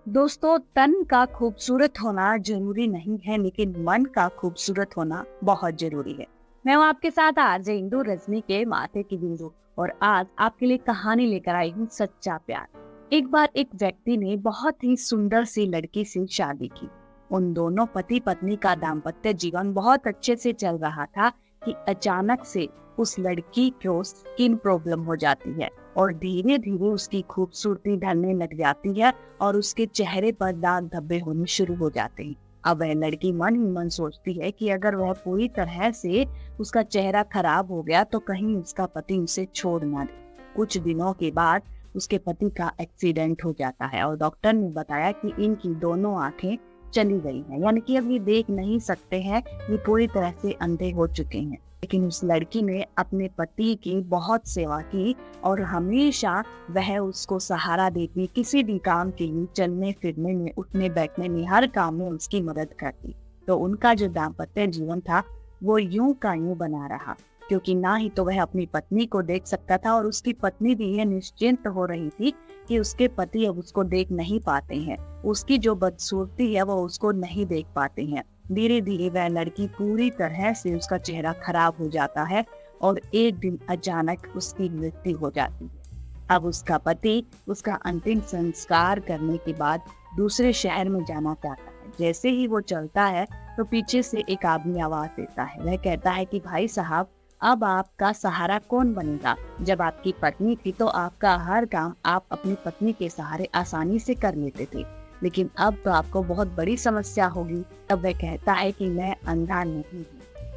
दोस्तों, तन का खूबसूरत होना जरूरी नहीं है, लेकिन मन का खूबसूरत होना बहुत जरूरी है। मैं हूँ आपके साथ आरजे इंदु, रजनी के माथे की बिंदु। और आज आपके लिए कहानी लेकर आई हूँ, सच्चा प्यार। एक बार एक व्यक्ति ने बहुत ही सुंदर सी लड़की से शादी की। उन दोनों पति पत्नी का दाम्पत्य जीवन बहुत अच्छे से चल रहा था कि अचानक से उस लड़की को स्किन प्रॉब्लम हो जाती है और धीरे धीरे उसकी खूबसूरती ढलने लग जाती है और उसके चेहरे पर दाग धब्बे होने शुरू हो जाते हैं। अब वह लड़की मन ही मन सोचती है कि अगर वह पूरी तरह से उसका चेहरा खराब हो गया तो कहीं उसका पति उसे छोड़ ना दे। कुछ दिनों के बाद उसके पति का एक्सीडेंट हो जाता है और डॉक्टर ने बताया कि इनकी दोनों आंखें चली गई हैं, यानी कि अब ये देख नहीं सकते हैं, ये पूरी तरह से अंधे हो चुके हैं। लेकिन उस लड़की ने अपने पति की बहुत सेवा की और हमेशा वह उसको सहारा देती, किसी भी काम के लिए, चलने फिरने में, उठने बैठने में, हर काम में उसकी मदद करती। तो उनका जो दाम्पत्य जीवन था वो यूं का यूं बना रहा, क्योंकि ना ही तो वह अपनी पत्नी को देख सकता था और उसकी पत्नी भी यह निश्चिंत हो रही थी कि उसके पति अब उसको देख नहीं पाते हैं, उसकी जो बदसूरती है वो उसको नहीं देख पाते हैं। धीरे धीरे वह लड़की पूरी तरह से, उसका चेहरा खराब हो जाता है और एक दिन अचानक उसकी मृत्यु हो जाती है। अब उसका पति उसका अंतिम संस्कार करने के बाद दूसरे शहर में जाना चाहता है। जैसे ही वो चलता है तो पीछे से एक आदमी आवाज देता है। वह कहता है कि भाई साहब, अब आपका सहारा कौन बनेगा? जब आपकी पत्नी थी तो आपका हर काम आप अपनी पत्नी के सहारे आसानी से कर लेते थे, लेकिन अब तो आपको बहुत बड़ी समस्या होगी। तब वह कहता है कि मैं अंधा नहीं हूँ।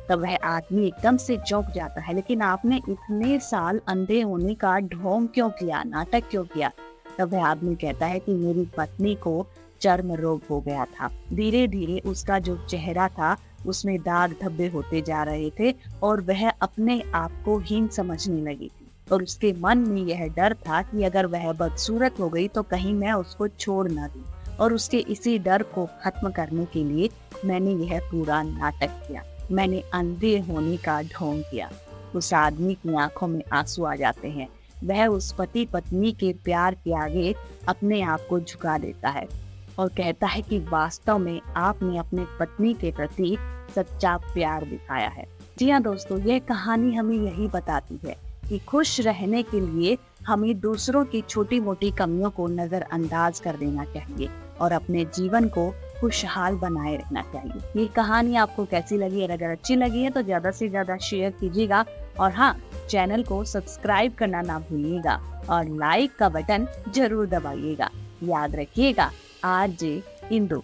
तब वह आदमी एकदम से चौंक जाता है, लेकिन आपने इतने साल अंधे होने का ढोंग क्यों किया, नाटक क्यों किया? तब वह आदमी कहता है कि मेरी पत्नी को चर्म रोग हो गया था। धीरे धीरे उसका जो चेहरा था उसमें दाग धब्बे होते जा रहे थे और वह अपने आप को हीन समझने लगी थी। और उसके मन में यह डर था कि अगर वह बदसूरत हो गई तो कहीं मैं उसको छोड़ ना दूं। और उसके इसी डर को खत्म करने के लिए मैंने यह पूरा नाटक किया। मैंने अंधे होने का ढोंग किया। उस आदमी की आंखों में आंसू आ जाते हैं। वह उस पति पत्नी के प्यार के आगे अपने आप को झुका देता है और कहता है कि वास्तव में आपने अपने पत्नी के प्रति सच्चा प्यार दिखाया है। जी हाँ दोस्तों, यह कहानी हमें यही बताती है कि खुश रहने के लिए हमें दूसरों की छोटी मोटी कमियों को नजरअंदाज कर देना चाहिए और अपने जीवन को खुशहाल बनाए रखना चाहिए। ये कहानी आपको कैसी लगी? अगर अच्छी लगी है तो ज्यादा से ज्यादा शेयर कीजिएगा और हाँ, चैनल को सब्सक्राइब करना ना भूलिएगा और लाइक का बटन जरूर दबाइएगा। याद रखिएगा, आरजे इंदु।